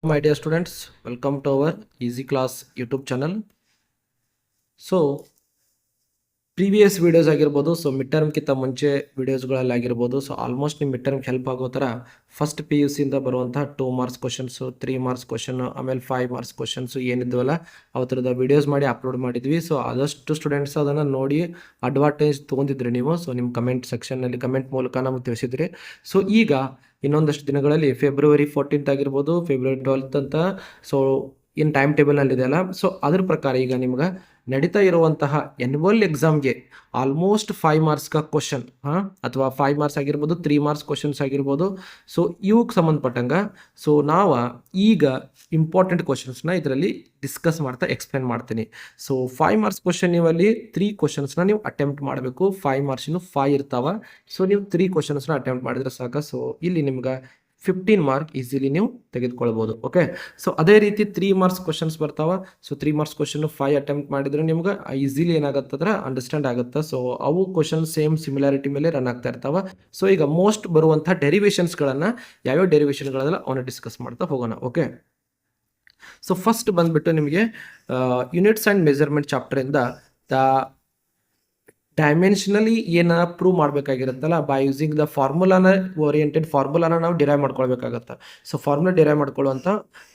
My dear students, welcome to our Easy Class YouTube channel. So previous videos ಆಗಿರ್ಬೋದು, so mid ಟರ್ಮ್ಗಿಂತ ಮುಂಚೆ ವಿಡಿಯೋಸ್ಗಳಲ್ಲಿ ಆಗಿರ್ಬೋದು, so almost ನಿಮ್ಮ mid ಟರ್ಮ್ಗೆ help ಆಗೋ ಥರ first P U ಸಿಯಿಂದ ಬರುವಂಥ 2 marks questions, 3 marks question, ಆಮೇಲೆ 5 marks questions ಏನಿದ್ವಲ್ಲ ಅವತ್ತರದ videos ಮಾಡಿ upload ಮಾಡಿದ್ವಿ. ಸೊ ಆದಷ್ಟು ಸ್ಟೂಡೆಂಟ್ಸ್ ಅದನ್ನು ನೋಡಿ ಅಡ್ವಾಂಟೇಜ್ ತೊಗೊಂಡಿದ್ರಿ ನೀವು. ಸೊ ನಿಮ್ಮ ಕಮೆಂಟ್ ಸೆಕ್ಷನ್ನಲ್ಲಿ ಕಮೆಂಟ್ ಮೂಲಕ ನಮಗೆ ತಿಳಿಸಿದ್ರಿ. ಸೊ ಈಗ ಇನ್ನೊಂದಷ್ಟು ದಿನಗಳಲ್ಲಿ ಫೆಬ್ರವರಿ 14th ಆಗಿರ್ಬೋದು, ಫೆಬ್ರವರಿ 12th ಅಂತ ಸೊ ಏನು ಟೈಮ್ ಟೇಬಲ್ನಲ್ಲಿ ಇದೆಯಲ್ಲ, ಸೊ ಅದ್ರ ಪ್ರಕಾರ ಈಗ ನಿಮ್ಗೆ ನಡೀತಾ ಇರುವಂತಹ ಎನ್ಯುವಲ್ ಎಕ್ಸಾಮ್ಗೆ ಆಲ್ಮೋಸ್ಟ್ 5 ಮಾರ್ಕ್ಸ್ ಕ್ವಶನ್ ಅಥವಾ 5 ಮಾರ್ಕ್ಸ್ ಆಗಿರ್ಬೋದು, 3 ಮಾರ್ಕ್ಸ್ ಕ್ವಶನ್ಸ್ ಆಗಿರ್ಬೋದು. ಸೊ ಇವಕ್ಕೆ ಸಂಬಂಧಪಟ್ಟಂಗೆ ಸೊ ನಾವು ಈಗ ಇಂಪಾರ್ಟೆಂಟ್ ಕ್ವಶನ್ಸ್ನ ಇದರಲ್ಲಿ ಡಿಸ್ಕಸ್ ಮಾಡ್ತಾ ಎಕ್ಸ್ಪ್ಲೇನ್ ಮಾಡ್ತೀನಿ. ಸೊ 5 ಮಾರ್ಕ್ಸ್ ಕ್ವಶನ್ ನೀವಲ್ಲಿ 3 ಕ್ವಶನ್ಸ್ನ ನೀವು ಅಟೆಂಪ್ಟ್ ಮಾಡಬೇಕು. 5 ಮಾರ್ಕ್ಸಿನ 5 ಇರ್ತಾವ. ಸೊ ನೀವು 3 ಕ್ವಶನ್ಸ್ನ ಅಟೆಂಪ್ಟ್ ಮಾಡಿದ್ರೆ ಸಾಕು. ಸೊ ಇಲ್ಲಿ ನಿಮ್ಗೆ 15 ಮಾರ್ಕ್ ಈಸಿಲಿ ನೀವು ತೆಗೆದುಕೊಳ್ಬೋದು. ಓಕೆ, ಸೊ ಅದೇ ರೀತಿ 3 ಮಾರ್ಕ್ಸ್ ಕ್ವಶನ್ಸ್ ಬರ್ತಾವ. ಸೊ 3 ಮಾರ್ಕ್ಸ್ ಕ್ವಶನ್ 5 ಅಟೆಂಪ್ಟ್ ಮಾಡಿದ್ರೆ ನಿಮ್ಗೆ ಈಸಿಲಿ ಏನಾಗತ್ತಂದ್ರೆ ಅಂಡರ್ಸ್ಟ್ಯಾಂಡ್ ಆಗುತ್ತೆ. ಸೊ ಅವು ಕ್ವಶನ್ ಸೇಮ್ ಸಿಮಿಲಾರಿಟಿ ಮೇಲೆ ರನ್ ಆಗ್ತಾ ಇರ್ತಾವ. ಸೊ ಈಗ ಮೋಸ್ಟ್ ಬರುವಂಥ ಡೆರಿವೇಷನ್ಸ್ಗಳನ್ನು ಯಾವ್ಯಾವ ಡೆರಿವೇಷನ್ಗಳಲ್ಲ ಅವನ್ನ ಡಿಸ್ಕಸ್ ಮಾಡ್ತಾ ಹೋಗೋಣ. ಓಕೆ, ಸೊ ಫಸ್ಟ್ ಬಂದ್ಬಿಟ್ಟು ನಿಮಗೆ ಯೂನಿಟ್ಸ್ ಆ್ಯಂಡ್ ಮೆಜರ್ಮೆಂಟ್ ಚಾಪ್ಟರಿಂದ ಡೈಮೆನ್ಷನಲಿ ಏನ ಪ್ರೂವ್ ಮಾಡಬೇಕಾಗಿರುತ್ತಲ್ಲ, ಬೈ ಯೂಸಿಂಗ್ ದ ಫಾರ್ಮುಲಾನ ಓರಿಯೆಂಟೆಡ್ ಫಾರ್ಮುಲಾನ ನಾವು ಡಿರೈವ್ ಮಾಡ್ಕೊಳ್ಬೇಕಾಗತ್ತೆ. ಸೊ ಫಾರ್ಮುಲಾ ಡಿರೈವ್ ಮಾಡ್ಕೊಳ್ಳುವಂಥ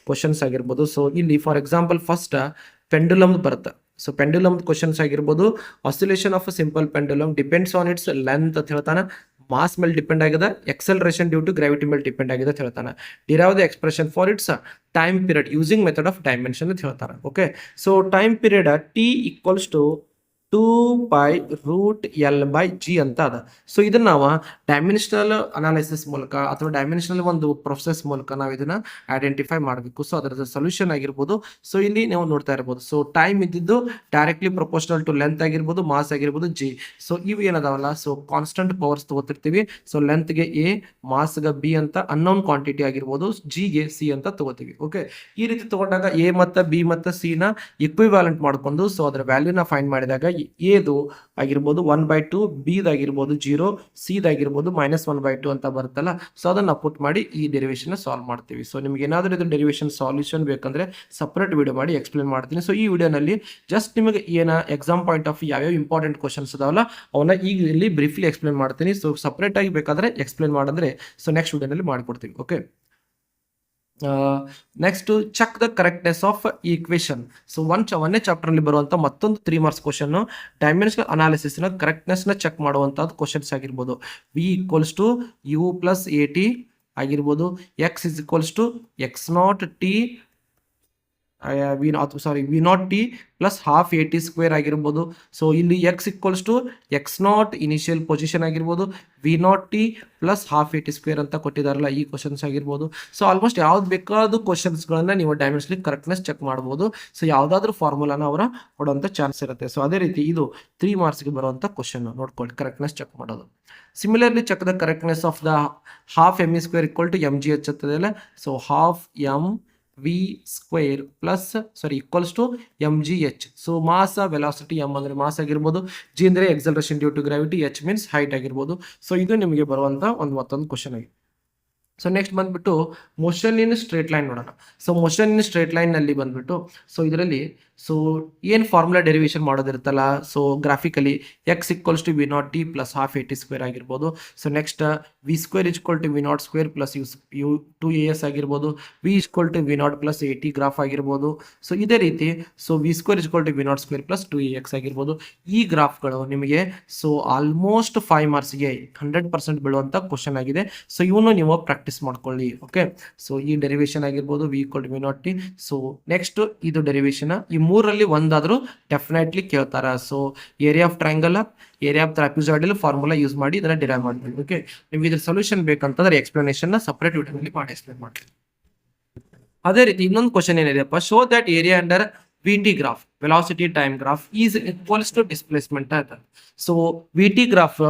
ಕ್ವಶನ್ಸ್ ಆಗಿರ್ಬೋದು. ಸೊ ಇಲ್ಲಿ ಫಾರ್ ಎಕ್ಸಾಂಪಲ್ ಫಸ್ಟ್ ಪೆಂಡುಲಮ್ ಬರುತ್ತೆ. ಸೊ ಪೆಂಡುಲಮ್ ಕ್ವಶನ್ಸ್ ಆಗಿರ್ಬೋದು. Oscillation of a simple pendulum depends on its length ಅಂತ ಹೇಳ್ತಾನೆ. ಮಾಸ್ ಮೇಲೆ ಡಿಪೆಂಡ್ ಆಗಿದೆ, ಎಕ್ಸಲರೇಷನ್ ಡ್ಯೂ ಟು ಗ್ರಾವಿಟಿ ಮೇಲೆ ಡಿಪೆಂಡ್ ಆಗಿದೆ ಅಂತ ಹೇಳ್ತಾನೆ. Derive the expression for its time period using method of dimension ಅಂತ ಹೇಳ್ತಾರೆ. Okay, so time period T equals to 2π√L/G ಅಂತ ಅದ. ಸೊ ಇದನ್ನ ನಾವು ಡೈಮೆನ್ಷನಲ್ ಅನಾಲಿಸಿಸ್ ಮೂಲಕ ಅಥವಾ ಡೈಮೆನ್ಷನಲ್ ಒಂದು ಪ್ರೊಸೆಸ್ ಮೂಲಕ ನಾವು ಇದನ್ನ ಐಡೆಂಟಿಫೈ ಮಾಡಬೇಕು. ಸೊ ಅದರ ಸೊಲ್ಯೂಷನ್ ಆಗಿರ್ಬೋದು. ಸೊ ಇಲ್ಲಿ ನೀವು ನೋಡ್ತಾ ಇರ್ಬೋದು. ಸೊ ಟೈಮ್ ಇದ್ದಿದ್ದು ಡೈರೆಕ್ಟ್ಲಿ ಪ್ರಪೋರ್ಷನಲ್ ಟು ಲೆಂತ್ ಆಗಿರ್ಬೋದು, ಮಾಸ್ ಆಗಿರ್ಬೋದು, ಜಿ. ಸೊ ಇವು ಏನದಾವಲ್ಲ, ಸೊ ಕಾನ್ಸ್ಟೆಂಟ್ ಪವರ್ಸ್ ತಗೋತಿರ್ತೀವಿ. ಸೊ ಲೆಂತ್ಗೆ ಎ, ಮಾಸ್ಗೆ ಬಿ ಅಂತ ಅನ್ನೋನ್ ಕ್ವಾಂಟಿಟಿ ಆಗಿರ್ಬೋದು, ಜಿಗೆ ಸಿ ಅಂತ ತಗೋತೀವಿ. ಓಕೆ, ಈ ರೀತಿ ತಗೊಂಡಾಗ ಎ ಮತ್ತು ಬಿ ಮತ್ತು ಸಿ ನ ಇಕ್ವಿವ್ಯಾಲೆಂಟ್ ಮಾಡ್ಕೊಂಡು ಸೊ ಅದರ ವ್ಯಾಲ್ಯೂನ ಫೈಂಡ್ ಮಾಡಿದಾಗ ಎದು ಆಗಿರ್ಬೋದು 1/2, ಬಿದಾಗಿರ್ಬೋದು 0, ಸಿದಾಗಿರ್ಬೋದು -1/2 ಅಂತ ಬರುತ್ತಲ್ಲ. ಸೊ ಅದನ್ನ ಪುಟ್ ಮಾಡಿ ಈ ಡೆರಿವೇಶನ್ ಸಾಲ್ವ್ ಮಾಡ್ತೀವಿ. ಸೊ ನಿಮ್ಗೆ ಏನಾದರೂ ಇದು ಡೆರಿವೇಶನ್ ಸಾಲ್ಯೂಷನ್ ಬೇಕಂದ್ರೆ ಸಪ್ರೇಟ್ ವಿಡಿಯೋ ಮಾಡಿ ಎಕ್ಸ್ಪ್ಲೇನ್ ಮಾಡ್ತೀನಿ. ಸೊ ಈ ವಿಡಿಯೋನಲ್ಲಿ ಜಸ್ಟ್ ನಿಮಗೆ ಏನ ಎಕ್ಸಾಮ್ ಪಾಯಿಂಟ್ ಆಫ್ ಯಾವ್ಯಾವ ಇಂಪಾರ್ಟೆಂಟ್ ಕ್ವಶನ್ಸ್ ಅದಾವಲ್ಲ ಅವನ್ನ ಈಗ ಇಲ್ಲಿ ಬ್ರೀಫ್ಲಿ ಎಕ್ಸ್ಪ್ಲೇನ್ ಮಾಡ್ತೀನಿ. ಸೊ ಸಪ್ರೇಟ್ ಆಗಿ ಬೇಕಾದ್ರೆ ಎಕ್ಸ್ಪ್ಲೇನ್ ಮಾಡಿದ್ರೆ ಸೊ ನೆಕ್ಸ್ಟ್ ವಿಡಿಯೋನಲ್ಲಿ ಮಾಡಿಕೊಡ್ತೀವಿ. Okay, next check the correctness of equation. So ಒಂದನೇ ಚಾಪ್ಟರ್ ಅಲ್ಲಿ ಬರುವಂತ ಮತ್ತೊಂದು 3 ಮಾರ್ಕ್ಸ್ ಕ್ವಶನ್ ಡೈಮೆನ್ಷನಲ್ ಅನಾಲಿಸಿಸ್ ನ ಕರೆಕ್ಟ್ನೆಸ್ ನ ಚೆಕ್ ಮಾಡುವಂತದ್ದು ಕ್ವಶನ್ಸ್ ಆಗಿರ್ಬೋದು. V equals to U plus A T ಆಗಿರ್ಬೋದು. X is equals to X naught T V naught T plus half A T square ಆಗಿರ್ಬೋದು. ಸೊ ಇಲ್ಲಿ X equals to X naught initial position ಆಗಿರ್ಬೋದು, V naught T plus half A T square ಅಂತ ಕೊಟ್ಟಿದಾರಲ್ಲ ಈ questions ಆಗಿರ್ಬೋದು. So almost ಯಾವ್ದು ಬೇಕಾದ ಕ್ವಶನ್ಸ್ಗಳನ್ನ ನೀವು ಡೈಮೆನ್ಷನಲ್ ಕರೆಕ್ಟ್ನೆಸ್ ಚೆಕ್ ಮಾಡ್ಬೋದು. ಸೊ ಯಾವುದಾದ್ರೂ ಫಾರ್ಮುಲಾನ ಅವರ ಕೊಡುವಂಥ ಚಾನ್ಸ್ ಇರುತ್ತೆ. ಸೊ ಅದೇ ರೀತಿ ಇದು 3 ಮಾರ್ಕ್ಸ್ಗೆ ಬರುವಂಥ ಕ್ವಶನ್ ನೋಡ್ಕೊಳ್ಳಿ, ಕರೆಕ್ಟ್ನೆಸ್ ಚೆಕ್ ಮಾಡೋದು. Similarly check the correctness of the half M E square equal to M G H ಅಂತದಲ್ಲ. So half M V square plus equals to M G H. So mass velocity, M ಅಂದರೆ mass ಆಗಿರ್ಬೋದು, G ಅಂದರೆ acceleration due to gravity, H means height ಆಗಿರ್ಬೋದು. So ಇದು ನಿಮಗೆ ಬರುವಂಥ ಮತ್ತೊಂದು question ಆಗಿದೆ. ಸೊ ನೆಕ್ಸ್ಟ್ ಬಂದ್ಬಿಟ್ಟು ಮೋಷನ್ ಇನ್ ಸ್ಟ್ರೇಟ್ ಲೈನ್ ನೋಡೋಣ. So motion in straight line ನಲ್ಲಿ ಬಂದ್ಬಿಟ್ಟು ಸೊ ಇದರಲ್ಲಿ ಸೊ ಏನು ಫಾರ್ಮುಲಾ ಡೆರಿವೇಶನ್ ಮಾಡೋದಿರುತ್ತಲ್ಲ, so graphically X equals to V naught T plus half A T square ಆಗಿರ್ಬೋದು. So next V square equal to V naught square plus U 2as ಆಗಿರ್ಬೋದು. V equal to V naught plus A T graph ಆಗಿರ್ಬೋದು. So ಇದೇ ರೀತಿ so V square equal to V naught square plus 2ax ಆಗಿರ್ಬೋದು. ಈ ಗ್ರಾಫ್ಗಳು ನಿಮಗೆ so almost 5 ಮಾರ್ಕ್ಸ್ಗೆ 100% ಬೀಳುವಂಥ question ಆಗಿದೆ. ಸೊ ಇವನು ನೀವು ಪ್ರಾಕ್ಟೀಸ್ ಮಾಡ್ಕೊಳ್ಳಿ. ಓಕೆ, ಸೊ ಈ ಡೆರಿವೇಶನ್ ಆಗಿರ್ಬೋದು V equal to V naught T. So next ಇದು ಡೆರಿವೇಶನ್ ಈ ಮೂರಲ್ಲಿ ಒಂದಾದ್ರೂ ಡೆಫಿನೆಟ್ಲಿ ಕೇಳ್ತಾರ. So area of triangle, area of trapezoidal formula use ಮಾಡಿ ಇದನ್ನ ಡಿರೈವ್ ಮಾಡ್ತೀವಿ. ಓಕೆ, ನಿಮ್ಗೆ ಇದ್ರ ಸೊಲ್ಯೂಷನ್ ಬೇಕಂತಂದ್ರೆ ಎಕ್ಸ್ಪ್ಲನೇಷನ್ ಸಪರೇಟ್ ವಿಡಿಯೋದಲ್ಲಿ ಮಾಡಿ ಎಕ್ಸ್ಪ್ಲೇನ್ ಮಾಡ್ತೀವಿ. ಅದೇ ರೀತಿ ಇನ್ನೊಂದು ಕ್ವಶನ್ ಏನಿದೆಯಪ್ಪ, show that area under V T graph velocity time graph is equals to displacement ಅಂತ. So V T graph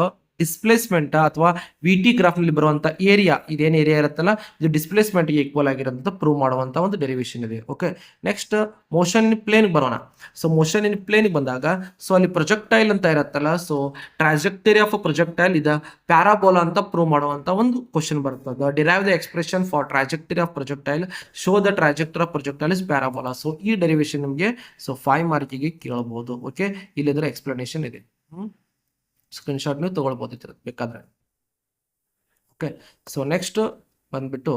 displacement ಅಥವಾ ವಿ ಟಿ ಗ್ರಾಫ್ನಲ್ಲಿ ಬರುವಂಥ ಏರಿಯಾ, ಇದೇನು ಏರಿಯಾ ಇರುತ್ತಲ್ಲ ಇದು ಡಿಸ್ಪ್ಲೇಸ್ಮೆಂಟ್ಗೆ ಈಕ್ವಲ್ ಆಗಿರೋಂಥ ಪ್ರೂವ್ ಮಾಡುವಂಥ ಒಂದು ಡೆರಿವೇಶನ್ ಇದೆ. Okay, next motion in plane ಬರೋಣ. ಸೊ ಮೋಷನ್ ಇನ್ ಪ್ಲೇನ್ಗೆ ಬಂದಾಗ ಸೊ ಅಲ್ಲಿ ಪ್ರೊಜೆಕ್ಟೈಲ್ ಅಂತ ಇರುತ್ತಲ್ಲ, ಸೊ ಟ್ರಾಜೆಕ್ಟರಿ ಆಫ್ ಪ್ರೊಜೆಕ್ಟೈಲ್ ಇದು ಪ್ಯಾರಾಬೋಲಾ ಅಂತ ಪ್ರೂವ್ ಮಾಡುವಂಥ ಒಂದು ಕ್ವಶನ್ ಬರ್ತದೆ. Derive the expression for trajectory of projectile, show the trajectory of projectile is parabola. So ಈ ಡೆರಿವೇಶನ್ ನಿಮಗೆ ಸೊ 5 ಮಾರ್ಕಿಗೆ ಕೇಳಬಹುದು. ಓಕೆ, ಇಲ್ಲಿದ್ರೆ ಎಕ್ಸ್ಪ್ಲನೇಷನ್ ಇದೆ. ಸ್ಕ್ರೀನ್ಶಾಟ್ ನೀವು ತಗೊಳ್ಬೋದು ಬೇಕಾದ್ರೆ. ಓಕೆ, ಸೊ ನೆಕ್ಸ್ಟ್ ಬಂದ್ಬಿಟ್ಟು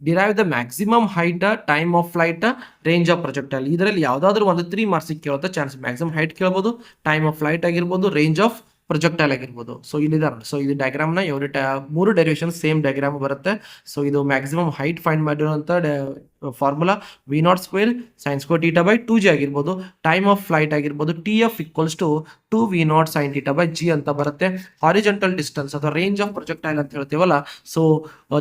derive the maximum height, time of flight, range of projectile. ಇದರಲ್ಲಿ ಯಾವುದಾದ್ರೂ ಒಂದು 3 ಮಾರ್ಕ್ಸಿಗೆ ಕೇಳೋದ ಚಾನ್ಸ್. ಮ್ಯಾಕ್ಸಿಮಮ್ ಹೈಟ್ ಕೇಳ್ಬೋದು, ಟೈಮ್ ಆಫ್ ಫ್ಲೈಟ್ ಆಗಿರ್ಬೋದು, ರೇಂಜ್ ಆಫ್ ಪ್ರೊಜೆಕ್ಟೈಲ್ ಆಗಿರ್ಬೋದು. ಸೊ ಇಲ್ಲಿದ್ದಾರೆ. ಸೊ ಇದು ಡಯಾಗ್ರಾಮ್ನ ಮೂರು ಡೆರಿವೇಶನ್ ಸೇಮ್ ಡಯಾಗ್ರಾಮ್ ಬರುತ್ತೆ. ಸೊ ಇದು ಮ್ಯಾಕ್ಸಿಮಮ್ ಹೈಟ್ ಫೈಂಡ್ ಮಾಡಿರುವಂಥ ಫಾರ್ಮುಲಾ V0² sin² θ/ 2g ಆಗಿರ್ಬೋದು. ಟೈಮ್ ಆಫ್ ಫ್ಲೈಟ್ ಆಗಿರ್ಬೋದು TF = 2V0 sin θ/g ಅಂತ ಬರುತ್ತೆ. ಹಾರಿಜೆಂಟಲ್ ಡಿಸ್ಟೆನ್ಸ್ ಅಥವಾ ರೇಂಜ್ ಆಫ್ ಪ್ರೊಜೆಕ್ಟೈಲ್ ಅಂತ ಹೇಳ್ತೀವಲ್ಲ, so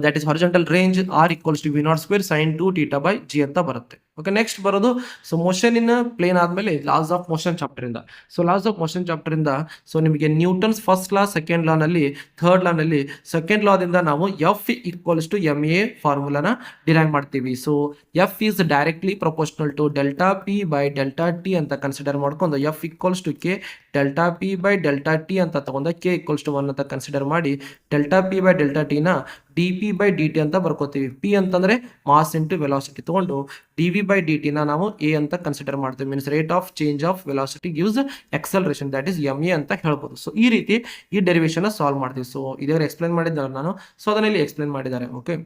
that is horizontal range R = V0² sin 2 θ/g ಅಂತ ಬರುತ್ತೆ. ಓಕೆ, ನೆಕ್ಸ್ಟ್ ಬರೋದು ಸೊ ಮೋಷನ್ ಇನ್ ಪ್ಲೇನ್ ಆದಮೇಲೆ ಲಾಸ್ ಆಫ್ ಮೋಷನ್ ಚಾಪ್ಟರ್ ಇಂದ. So laws of motion chapter ಇಂದ ಸೊ ನಿಮಗೆ ನ್ಯೂಟನ್ಸ್ ಫಸ್ಟ್ ಲಾ, ಸೆಕೆಂಡ್ ಲಾನಲ್ಲಿ, ಥರ್ಡ್ ಲಾನಲ್ಲಿ ಸೆಕೆಂಡ್ ಲಾದಿಂದ ನಾವು F = ma ಫಾರ್ಮುಲಾನ ಡಿರೈವ್ ಮಾಡ್ತೀವಿ. So F is directly proportional to delta P by delta T ಅಂತ ಕನ್ಸಿಡರ್ ಮಾಡ್ಕೊಂಡು F = K delta P by delta T ಅಂತ ತಗೊಂಡ K = 1 ಅಂತ ಕನ್ಸಿಡರ್ ಮಾಡಿ delta P by delta T ನ dP/dt ಅಂತ ಬರ್ಕೋತೀವಿ. P ಅಂತಂದ್ರೆ ಮಾಸ್ ಇಂಟು ವೆಲಾಸಿಟಿ ತಗೊಂಡು dV by dt ನ ನಾವು a ಅಂತ ಕನ್ಸಿಡರ್ ಮಾಡ್ತೀವಿ. Means rate of change of velocity gives acceleration, that is ma ಅಂತ ಹೇಳ್ಬೋದು. ಸೊ ಈ ರೀತಿ ಈ ಡೆರಿವೇಶನ್ ಸಾಲ್ವ್ ಮಾಡ್ತೀವಿ. ಸೊ ಇದೇ ಎಕ್ಸ್ಪ್ಲೇನ್ ಮಾಡಿದ್ದಾರೆ ನಾನು, ಸೊ ಅದನ್ನ ಇಲ್ಲಿ ಎಕ್ಸ್ಪ್ಲೇನ್ ಮಾಡಿದ್ದಾರೆ. ಓಕೆ,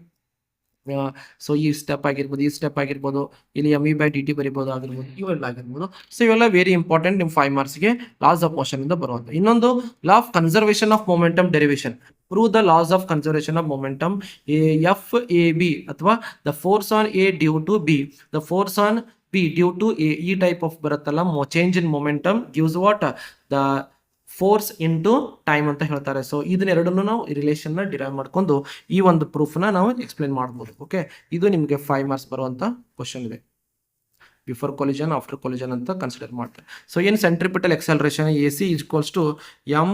ಸೊ ಈ ಸ್ಟೆಪ್ ಆಗಿರ್ಬೋದು, ಈ ಸ್ಟೆಪ್ ಆಗಿರ್ಬೋದು, ಇಲ್ಲಿ me/dt ಬರಿಬೋದು ಆಗಿರ್ಬೋದು, ಇವೆಲ್ಲ ಆಗಿರ್ಬೋದು. ಸೊ ಇವೆಲ್ಲ ವೆರಿ ಇಂಪಾರ್ಟೆಂಟ್ ನಿಮ್ಮ 5 ಮಾರ್ಕ್ಸ್ಗೆ ಲಾಸ್ ಆಫ್ ಮೋಷನ್ ಇಂದ ಬರುವಂಥ. ಇನ್ನೊಂದು law of conservation of momentum derivation. Prove the laws of conservation of momentum. FAB ಅಥವಾ the force on A due to B, the force on B due to A, ಈ type of ಬರುತ್ತಲ್ಲ change in momentum gives what the force into time ಅಂತ ಹೇಳ್ತಾರೆ. So ಇದನ್ನೆರಡನ್ನು ನಾವು ರಿಲೇಷನ್ನ derive ಮಾಡ್ಕೊಂಡು ಈ ಒಂದು ಪ್ರೂಫ್ನ ನಾವು ಎಕ್ಸ್ಪ್ಲೇನ್ ಮಾಡ್ಬೋದು. ಓಕೆ, ಇದು ನಿಮಗೆ 5 ಮಾರ್ಕ್ಸ್ ಬರುವಂಥ ಕ್ವಶನ್ ಇದೆ. ಬಿಫೋರ್ ಕೊಲಿಜನ್, ಆಫ್ಟರ್ ಕೊಲಿಜನ್ ಅಂತ ಕನ್ಸಿಡರ್ ಮಾಡ್ತಾರೆ. ಸೊ ಏನು ಸೆಂಟ್ರಿಪಿಟಲ್ ಎಕ್ಸಲರೇಷನ್ AC =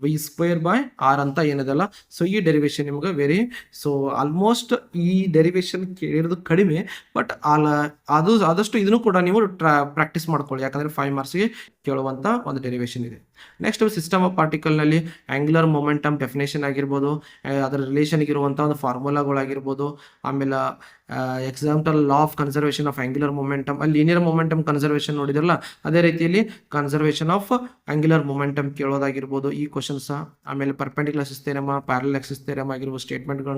mv²/r ಅಂತ ಏನಿದೆಲ್ಲ. ಸೊ ಈ ಡೆರಿವೇಶನ್ ನಿಮ್ಗೆ ವೆರಿ, ಸೊ ಆಲ್ಮೋಸ್ಟ್ ಈ ಡೆರಿವೇಶನ್ ಕೇಳಿರೋದು ಕಡಿಮೆ, ಬಟ್ ಅದು ಆದಷ್ಟು ಇದನ್ನು ಕೂಡ ನೀವು ಪ್ರಾಕ್ಟೀಸ್ ಮಾಡ್ಕೊಳ್ಳಿ, ಯಾಕಂದರೆ 5 ಮಾರ್ಕ್ಸ್ಗೆ ಕೇಳುವಂಥ ಒಂದು ಡೆರಿವೇಶನ್ ಇದೆ. ನೆಕ್ಸ್ಟ್ ಸಿಸ್ಟಮ್ ಆಫ್ ಪಾರ್ಟಿಕಲ್ನಲ್ಲಿ ಆಂಗ್ಯುಲರ್ ಮೊಮೆಂಟಮ್ ಡೆಫಿನೇಷನ್ ಆಗಿರ್ಬೋದು, ಅದರ ರಿಲೇಷನ್ಗೆ ಇರುವಂಥ ಒಂದು ಫಾರ್ಮುಲಾಗಳಾಗಿರ್ಬೋದು, ಆಮೇಲೆ example law of conservation of angular momentum, ಅಲ್ಲಿ ಲೀನಿಯರ್ ಮೊಮೆಂಟಮ್ ಕನ್ಸರ್ವೇಷನ್ ನೋಡಿದ್ರಲ್ಲ, ಅದೇ ರೀತಿಯಲ್ಲಿ ಕನ್ಸರ್ವೇಷನ್ ಆಫ್ ಆಂಗ್ಯುಲರ್ ಮೊಮೆಂಟಮ್ ಕೇಳೋದಾಗಿರ್ಬೋದು ಈ ಕ್ವಶನ್ಸ್. ಆಮೇಲೆ perpendicular axis theorem, parallel axis theorem ಆಗಿರ್ಬೋದು, ಸ್ಟೇಟ್ಮೆಂಟ್ಗಳು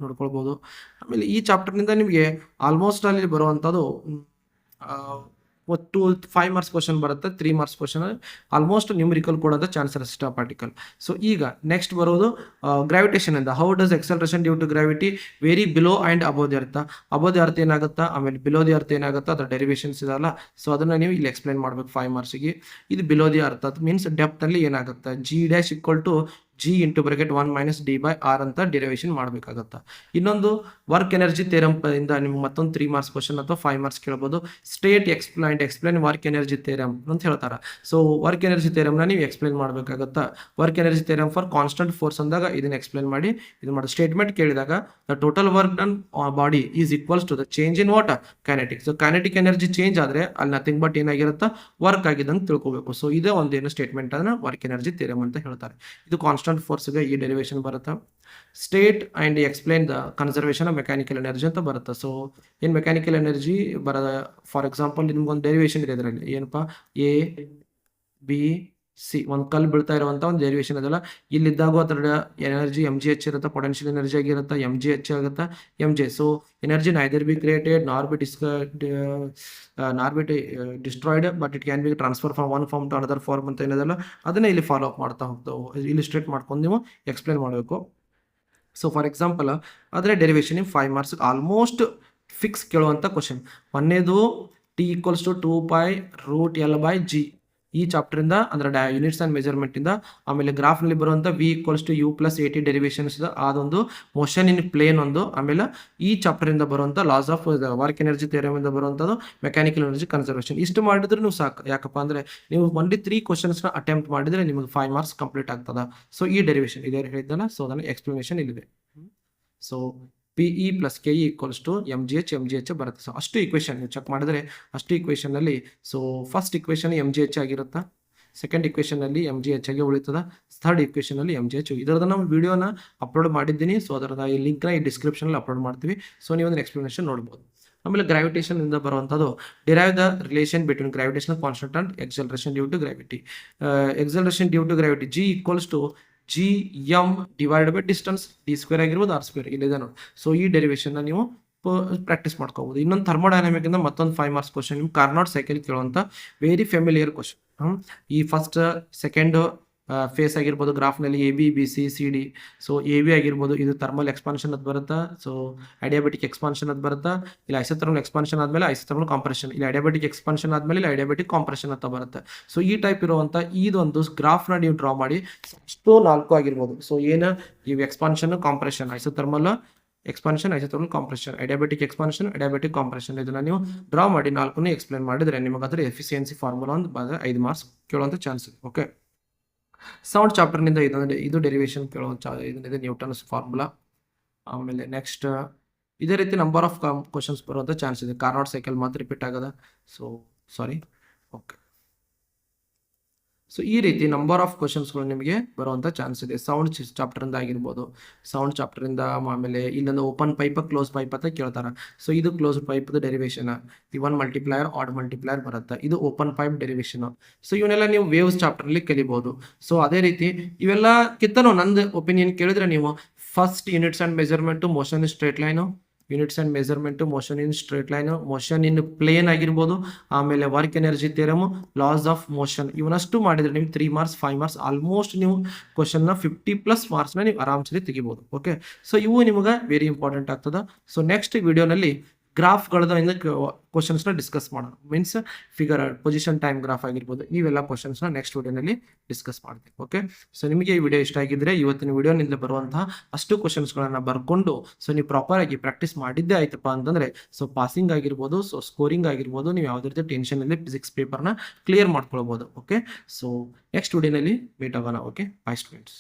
ನೋಡ್ಕೊಳ್ಬೋದು. ಆಮೇಲೆ ಈ ಚಾಪ್ಟರ್ನಿಂದ ನಿಮಗೆ ಆಲ್ಮೋಸ್ಟ್ ಅಲ್ಲಿ ಬರುವಂಥದ್ದು ಒಟ್ಟು 5 ಮಾರ್ಕ್ಸ್ ಕ್ವಶನ್ ಬರುತ್ತೆ, 3 ಮಾರ್ಕ್ಸ್ ಕ್ವಶನ್ ಆಲ್ಮೋಸ್ಟ್ ನ್ಯೂಮರಿಕಲ್ ಕೊಡೋದ ಚಾನ್ಸ್ ಇರುತ್ತೆ ಪಾರ್ಟಿಕಲ್. ಸೊ ಈಗ ನೆಕ್ಸ್ಟ್ ಬರೋದು ಗ್ರಾವಿಟೇಷನ್ ಇಂದ. How does acceleration due to gravity vary below and above the earth. Above the earth ಏನಾಗುತ್ತಾ, ಆಮೇಲೆ ಬಿಲೋ ದಿ ಅರ್ಥ ಏನಾಗುತ್ತಾ, ಅದರ ಡೆರಿವೇಷನ್ಸ್ ಇದಲ್ಲ. ಸೊ ಅದನ್ನು ನೀವು ಇಲ್ಲಿ ಎಕ್ಸ್ಪ್ಲೇನ್ ಮಾಡ್ಬೇಕು 5 ಮಾರ್ಕ್ಸಿಗೆ. ಇದು ಬಿಲೋ ದಿ ಅರ್ಥ ಮೀನ್ಸ್ ಡೆಪ್ತಲ್ಲಿ ಏನಾಗುತ್ತೆ, G' = G × 1 - d/r ಅಂತ ಡೆರಿವೇಶನ್ ಮಾಡಬೇಕಾಗತ್ತೆ. ಇನ್ನೊಂದು ವರ್ಕ್ ಎನರ್ಜಿ ಥಿಯರಮ್ ಇಂದ ನಿಮ್ಗೆ ಮತ್ತೊಂದು 3 ಮಾರ್ಕ್ಸ್ ಕ್ವಶನ್ ಅಥವಾ 5 ಮಾರ್ಕ್ಸ್ ಕೇಳ್ಬೋದು. State explain work energy theorem ಅಂತ ಹೇಳ್ತಾರೆ. ಸೊ ವರ್ಕ್ ಎನರ್ಜಿ ಥಿಯರಮ್ನ ನೀವು ಎಕ್ಸ್ಪ್ಲೇನ್ ಮಾಡಬೇಕಾಗತ್ತಾ. Work energy theorem for constant force ಅಂದಾಗ ಇದನ್ನ ಎಕ್ಸ್ಪ್ಲೇನ್ ಮಾಡಿ ಇದು ಮಾಡಿ. ಸ್ಟೇಟ್ಮೆಂಟ್ ಕೇಳಿದಾಗ the total work done body is equals to the change in what kinetic. So kinetic energy change ಆದರೆ ಅಲ್ಲಿ ನಥಿಂಗ್ ಬಟ್ ಏನಾಗಿರುತ್ತೆ, ವರ್ಕ್ ಆಗಿದೆ ಅಂತ ತಿಳ್ಕೋಬೇಕು. ಸೊ ಇದೇ ಒಂದೇನು ಸ್ಟೇಟ್ಮೆಂಟ್ ಅದನ್ನ ವರ್ಕ್ ಎನರ್ಜಿ ಥಿಯರಮ್ ಅಂತ ಹೇಳ್ತಾರೆ. ಇದು ಕಾನ್ಸ್ಟೆಂಟ್ ಫೋರ್ಸ್ಗೆ ಈ ಡೆರಿವೇಶನ್ ಬರುತ್ತೆ. State and explain the conservation of mechanical energy ಅಂತ ಬರುತ್ತೆ. ಸೊ ಏನು ಮೆಕ್ಯಾನಿಕಲ್ ಎನರ್ಜಿ ಫಾರ್ ಎಕ್ಸಾಂಪಲ್ ನಿಮ್ಗೊಂದು ಡೆರಿವೇಶನ್ ಇದೆ ಇದರಲ್ಲಿ, ಏನಪ್ಪ ABC, ಒಂದು ಕಲ್ಲು ಬೀಳ್ತಾ ಇರುವಂಥ ಒಂದು ಡೆರಿವೇಶನ್ ಅದಲ್ಲ. ಇಲ್ಲಿದ್ದಾಗ ಅದರ ಎನರ್ಜಿ mgh ಇರುತ್ತೆ, ಪೊಟೆನ್ಷಿಯಲ್ ಎನರ್ಜಿ ಆಗಿರುತ್ತೆ mgh ಆಗುತ್ತೆ mj. So energy neither be created nor be destroyed, but it can be transfer from one form to another form ಅಂತ ಏನಿದೆಲ್ಲ ಅದನ್ನೇ ಇಲ್ಲಿ ಫಾಲೋ ಅಪ್ ಮಾಡ್ತಾ ಹೋಗ್ತಾವೆ. ಇಲಿಸ್ಟ್ರೇಟ್ ಮಾಡ್ಕೊಂಡು ನೀವು ಎಕ್ಸ್ಪ್ಲೇನ್ ಮಾಡಬೇಕು. ಸೊ ಫಾರ್ ಎಕ್ಸಾಂಪಲ್ ಅದರ ಡೆರಿವೇಶನ್ 5 ಮಾರ್ಕ್ಸ್ ಆಲ್ಮೋಸ್ಟ್ ಫಿಕ್ಸ್ ಕೇಳುವಂಥ ಕ್ವಶನ್. ಒಂದೇದು T = 2π√L/g. ಈ ಚಾಪ್ಟರಿಂದ ಅಂದ್ರೆ ಯೂನಿಟ್ಸ್ ಆ್ಯಂಡ್ ಮೆಜರ್ಮೆಂಟಿಂದ. ಆಮೇಲೆ ಗ್ರಾಫ್ನಲ್ಲಿ ಬರುವಂಥ V equals to U plus A T derivations ಅದೊಂದು, ಮೋಷನ್ ಇನ್ ಪ್ಲೇನ್ ಒಂದು, ಆಮೇಲೆ ಈ ಚಾಪ್ಟರಿಂದ ಬರುವಂಥ ಲಾಸ್ ಆಫ್ ವರ್ಕ್ ಎನರ್ಜಿ ಥಿಯರಮಿಂದ ಬರುವಂಥದ್ದು ಮೆಕ್ಯಾನಿಕಲ್ ಎನರ್ಜಿ ಕನ್ಸರ್ವೇಷನ್. ಇಷ್ಟು ಮಾಡಿದ್ರೆ ನೀವು ಸಾಕು. ಯಾಕಪ್ಪ ಅಂದರೆ ನೀವು ಓನ್ಲಿ 3 ಕ್ವಶನ್ಸ್ನ ಅಟೆಂಪ್ಟ್ ಮಾಡಿದರೆ ನಿಮಗೆ 5 ಮಾರ್ಕ್ಸ್ ಕಂಪ್ಲೀಟ್ ಆಗ್ತದೆ. ಸೊ ಈ ಡೆರಿವೇಷನ್ ಇದೇ ಹೇಳಿದ್ದಲ್ಲ, ಸೊ ಅದನ್ನು ಎಕ್ಸ್ಪ್ಲನೇಷನ್ ಇಲ್ಲಿದೆ. So PE plus KE equals to MGH ಬರುತ್ತೆ. ಸೊ ಅಷ್ಟು ಇಕ್ವೇಷನ್ ನೀವು ಚೆಕ್ ಮಾಡಿದರೆ ಅಷ್ಟು ಇಕ್ವೇಷನಲ್ಲಿ, ಸೊ ಫಸ್ಟ್ ಇಕ್ವೇಷನ್ MGH ಆಗಿರುತ್ತಾ, ಸೆಕೆಂಡ್ ಇಕ್ವೇಷನಲ್ಲಿ MGH ಆಗಿ ಉಳಿತದ, ಥರ್ಡ್ ಇಕ್ವೇಷನಲ್ಲಿ MGH. ಇದರದ ನಾವು ವಿಡಿಯೋನ ಅಪ್ಲೋಡ್ ಮಾಡಿದ್ದೀನಿ. ಸೊ ಅದರದ ಈ ಲಿಂಕ್ನ ಈ ಡಿಸ್ಕ್ರಿಪ್ಷನಲ್ಲಿ ಅಪ್ಲೋಡ್ ಮಾಡ್ತೀವಿ. ಸೊ ನೀವು ಅದನ್ನ ಎಕ್ಸ್ಪ್ಲನೇಷನ್ ನೋಡ್ಬೋದು. ಆಮೇಲೆ ಗ್ರಾವಿಟೇಷನ್ ಇಂದ ಬರುವಂಥದ್ದು, derive the relation between gravitational constant and acceleration due to gravity. Acceleration due to gravity G equals to GM divided by distance, d² ಆಗಿರ್ಬೋದು r² ಇಲ್ಲಿದೆ ನೋಡಿ. ಸೊ ಈ ಡೆರಿವೇಷನ್ನ ನೀವು ಪ್ರಾಕ್ಟೀಸ್ ಮಾಡ್ಕೋಬಹುದು. ಇನ್ನೊಂದು ಥರ್ಮೋಡೈನಮಿಕ್ ಇಂದ ಮತ್ತೊಂದು 5 ಮಾರ್ಕ್ಸ್ ಕ್ವಶನ್, ನಿಮ್ಗೆ ಕಾರ್ನಾಟ್ ಸೈಕಲ್ ಕೇಳುವಂಥ ವೆರಿ ಫೆಮಿಲಿಯರ್ ಕ್ವಶನ್. ಈ ಫಸ್ಟ್ ಸೆಕೆಂಡ್ ಫೇಸ್ ಆಗಿರ್ಬೋದು ಗ್ರಾಫ್ನಲ್ಲಿ ABBCCD. ಸೊ AB ಆಗಿರ್ಬೋದು, ಇದು ಥರ್ಮಲ್ ಎಕ್ಸ್ಪಾನ್ಷನ್ ಅದು ಬರುತ್ತಾ, ಸೊ ಅಡಿಯಾಬೆಟಿಕ್ ಎಕ್ಸ್ಪಾನ್ಷನ್ ಅದು ಬರುತ್ತಾ, ಇಲ್ಲಿ ಐಸೋಥರ್ಮಲ್ ಎಕ್ಸ್ಪಾನ್ಷನ್ ಆದಮೇಲೆ ಐಸೋಥರ್ಮಲ್ ಕಾಂಪ್ರೆಷನ್, ಇಲ್ಲಿ ಅಡಿಯಾಬೆಟಿಕ್ ಎಕ್ಸ್ಪಾನ್ಷನ್ ಆದಮೇಲೆ ಇಲ್ಲಿ ಅಡಿಯಾಬೆಟಿಕ್ ಕಾಂಪ್ರೆಷನ್ ಅಂತ ಬರುತ್ತೆ. ಸೊ ಈ ಟೈಪ್ ಇರುವಂಥ ಇದೊಂದು ಗ್ರಾಫ್ನ ನೀವು ಡ್ರಾ ಮಾಡಿ, ಇಷ್ಟು 4 ಆಗಿರ್ಬೋದು. ಸೊ ಏನು ಇವು expansion, compression, isothermal expansion, isothermal compression, adiabatic expansion, adiabatic compression, ಇದನ್ನ ನೀವು ಡ್ರಾ ಮಾಡಿ 4 ಎಕ್ಸ್ಪ್ಲೇನ್ ಮಾಡಿದರೆ ನಿಮಗೆ ಅದರ ಎಫಿಷಿಯನ್ಸಿ ಫಾರ್ಮುಲಾ ಒಂದು 5 ಮಾರ್ಕ್ಸ್ ಕೇಳುವಂಥ ಚಾನ್ಸ್ ಇದೆ. ಓಕೆ, ಸೌಂಡ್ ಚಾಪ್ಟರ್ನಿಂದ ಇದು ಡೆರಿವೇಷನ್ ಕೇಳುವಂಥ ಇದನ್ನಿದೆ, ನ್ಯೂಟನ್ಸ್ ಫಾರ್ಮುಲಾ. ಆಮೇಲೆ ನೆಕ್ಸ್ಟ್ ಇದೇ ರೀತಿ ನಂಬರ್ ಆಫ್ ಕ್ವಶನ್ಸ್ ಬರುವಂಥ ಚಾನ್ಸ್ ಇದೆ. ಕಾರ್ನಾಟ್ ಸೈಕಲ್ ಮಾತ್ರ ರಿಪೀಟ್ ಆಗದ. So sorry. ಓಕೆ, ಸೊ ಈ ರೀತಿ ನಂಬರ್ ಆಫ್ ಕ್ವಶನ್ಸ್ಗಳು ನಿಮಗೆ ಬರುವಂಥ ಚಾನ್ಸ್ ಇದೆ. ಸೌಂಡ್ ಚಾಪ್ಟರಿಂದ ಆಗಿರ್ಬೋದು, ಸೌಂಡ್ ಚಾಪ್ಟರಿಂದ. ಆಮೇಲೆ ಇಲ್ಲೊಂದು ಓಪನ್ ಪೈಪ್, ಕ್ಲೋಸ್ ಪೈಪ್ ಅಂತ ಕೇಳ್ತಾರೆ. ಸೊ ಇದು ಕ್ಲೋಸ್ ಪೈಪ್ದು ಡೆರಿವೇಷನ್, ಇವನ್ ಮಲ್ಟಿಪ್ಲೈಯರ್, ಆಡ್ ಮಲ್ಟಿಪ್ಲೈಯರ್ ಬರುತ್ತೆ. ಇದು ಓಪನ್ ಪೈಪ್ ಡೆರಿವೇಷನ್. ಸೊ ಇವನ್ನೆಲ್ಲ ನೀವು ವೇವ್ಸ್ ಚಾಪ್ಟರ್ಲಿ ಕಲಿಬಹುದು. ಸೊ ಅದೇ ರೀತಿ ಇವೆಲ್ಲ ಕಿತ್ತನೋ ನಂದು ಒಪಿನಿಯನ್ ಕೇಳಿದ್ರೆ ನೀವು first units and measurement, motion in straight line, units and measurement, motion in straight line, motion in plane ಆಗಿರ್ಬೋದು, ಆಮೇಲೆ work energy theorem, laws of motion, ಇವನಷ್ಟು ಮಾಡಿದರೆ ನಿಮ್ಗೆ 3 ಮಾರ್ಕ್ಸ್ 5 ಮಾರ್ಕ್ಸ್ ಆಲ್ಮೋಸ್ಟ್ ನೀವು ಕ್ವಶನ್ನ 50+ ಮಾರ್ಕ್ಸ್ನ ನೀವು ಆರಾಮ್ಸಲಿ ತೆಗಿಬೋದು. ಓಕೆ, ಸೊ ಇವು ನಿಮಗೆ ವೆರಿ ಇಂಪಾರ್ಟೆಂಟ್ ಆಗ್ತದೆ. ಸೊ ನೆಕ್ಸ್ಟ್ ವಿಡಿಯೋನಲ್ಲಿ ಗ್ರಾಫ್ಗಳದ ಕ್ವಶನ್ಸ್ನ ಡಿಸ್ಕಸ್ ಮಾಡೋಣ. Means figure position time graph ಆಗಿರ್ಬೋದು, ಇವೆಲ್ಲ ಕ್ವಶನ್ಸ್ನ ನೆಕ್ಸ್ಟ್ ವಿಡಿಯೋನಲ್ಲಿ ಡಿಸ್ಕಸ್ ಮಾಡ್ತೀವಿ. ಓಕೆ, ಸೊ ನಿಮಗೆ ಈ ವಿಡಿಯೋ ಇಷ್ಟ ಆಗಿದ್ರೆ ಇವತ್ತಿನ ವಿಡಿಯೋನಿಂದ ಬರುವಂತಹ ಅಷ್ಟು ಕ್ವಶನ್ಸ್ಗಳನ್ನು ಬರ್ಕೊಂಡು ಸೊ ನೀವು ಪ್ರಾಪರಾಗಿ ಪ್ರಾಕ್ಟೀಸ್ ಮಾಡಿದ್ದೇ ಆಯ್ತಪ್ಪ ಅಂತಂದರೆ ಸೊ ಪಾಸಿಂಗ್ ಆಗಿರ್ಬೋದು, ಸೊ ಸ್ಕೋರಿಂಗ್ ಆಗಿರ್ಬೋದು, ನೀವು ಯಾವುದೇ ರೀತಿ ಟೆನ್ಷನ್ ಇಲ್ಲದೆ ಫಿಸಿಕ್ಸ್ ಪೇಪರ್ನ ಕ್ಲಿಯರ್ ಮಾಡ್ಕೊಳ್ಬೋದು. ಓಕೆ, ಸೊ ನೆಕ್ಸ್ಟ್ ವಿಡಿಯೋನಲ್ಲಿ ಮೀಟ್ ಆಗೋಣ. Okay, by students.